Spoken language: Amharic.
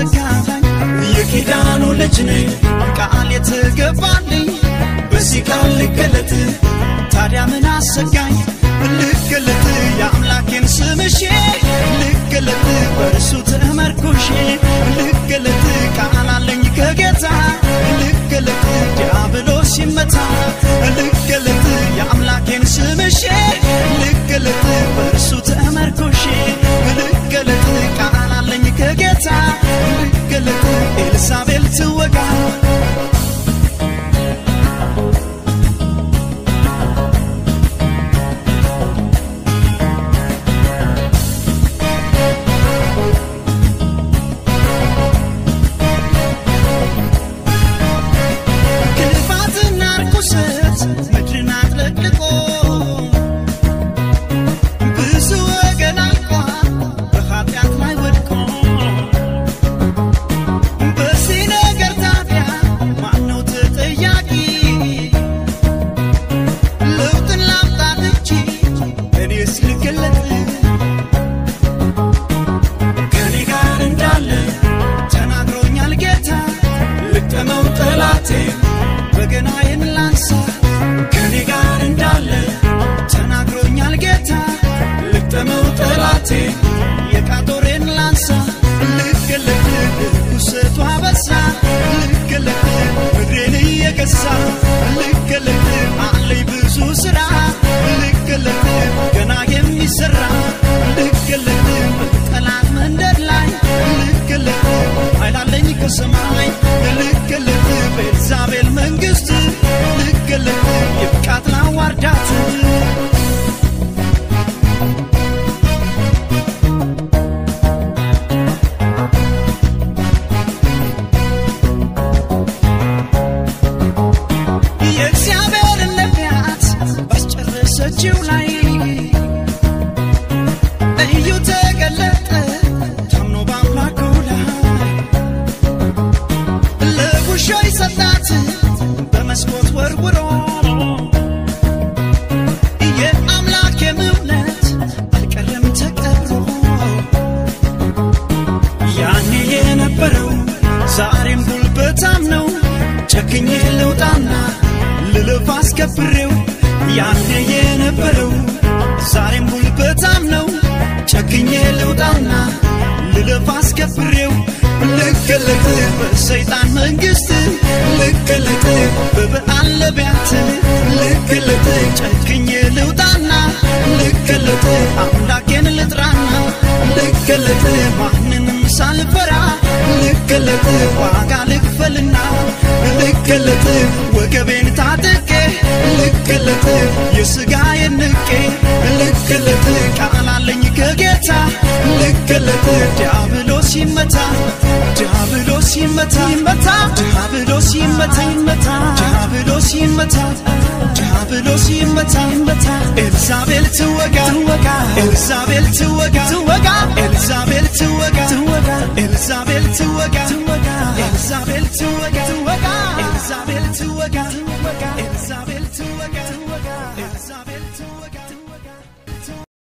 አሰጋኝ የኪዳኑ ልጅ ነኝ ቃል የተገባልኝ በዚህ ቃል ልገለጥ ታዲያ ምን አሰጋኝ ልገለጥ የአምላኬን ስምሽ ልገለጥ በእርሱ ተመርኩሼ ልገለጥ ቃል አለኝ ከጌታ ልገለጥ ዲያብሎስ ይመታ ልገለጥ የአምላኬን ስምሽ ልገለጥ በእርሱ ተመርኩሼ ልገለጥ ቃል አለኝ ከጌታ ልገለጥ ኤልሳቤል ትወጋ በገናዬን ላንሳ ከኔ ጋር እንዳለ ተናግሮኛል ጌታ ልጠመው ጠላቴ የቃጦሬን ላንሳ ልገለጥ ውሰቷ በዛ ልገለጥ ምድሬን እየገዛ ልገለጥ አለኝ ብዙ ስራ ልገለጥ ገና የሚሰራ ልገለጥ ጠላት መንደር ላይ ልገለጥ ኃይላለኝ ከሰማይ ልገለጥ በኤልዛቤል መንግስት ልገለጥ ይብቃት ላዋርዳት የእግዚአብሔርን ነቢያት ባስጨረሰችው ላይ እዩ ተገለጠ ታምኖ በአምላኩ ላይ ለጉሾይ ሰጣት በመስኮት ወርውሮ የአምላክ እምነት አልቀረም ተቀብሮ ያኔ የነበረው ዛሬም ጉልበታም ነው ጨክኜ ልውጣና ልልፍ አስከብሬው ያኔ የነበረው ዛሬም ጉልበታም ነው ጨክኜ ልውጣና ልልፍ አስከብሬው ልገለጥ በሰይጣን መንግስት ልገለጥ በበዓል ነቢያት ልገለጥ ጨክኜ ልውጣና ልገለጥ አምላኬን ልጥራና ልገለጥ ማንንም ሳልፈራ ልገለጥ ዋጋ ልክፈልና ልገለጥ ወገቤን ታጥቄ ልገለጥ የሥጋዬን ንቄ ልገለጥ ቃል አለኝ ከጌታ ልገለጥ ዲያብሎስ ይመታ ዲያብሎስ ይመታ ይመታ ዲያብሎስ ይመታ ይመታ ዲያብሎስ ይመታ ዲያብሎስ ይመታ ይመታ ኤልዛቤል ትወጋ ትወጋ ኤልዛቤል ትወጋ ትወጋ ኤልዛቤል ትወጋ ትወጋ ኤልዛቤል ትወጋ ትወጋ ኤልዛቤል ትወጋ ትወጋ ኤልዛቤል ትወጋ ትወጋ ኤልዛቤል ትወጋ ትወጋ ኤልዛቤል ትወጋ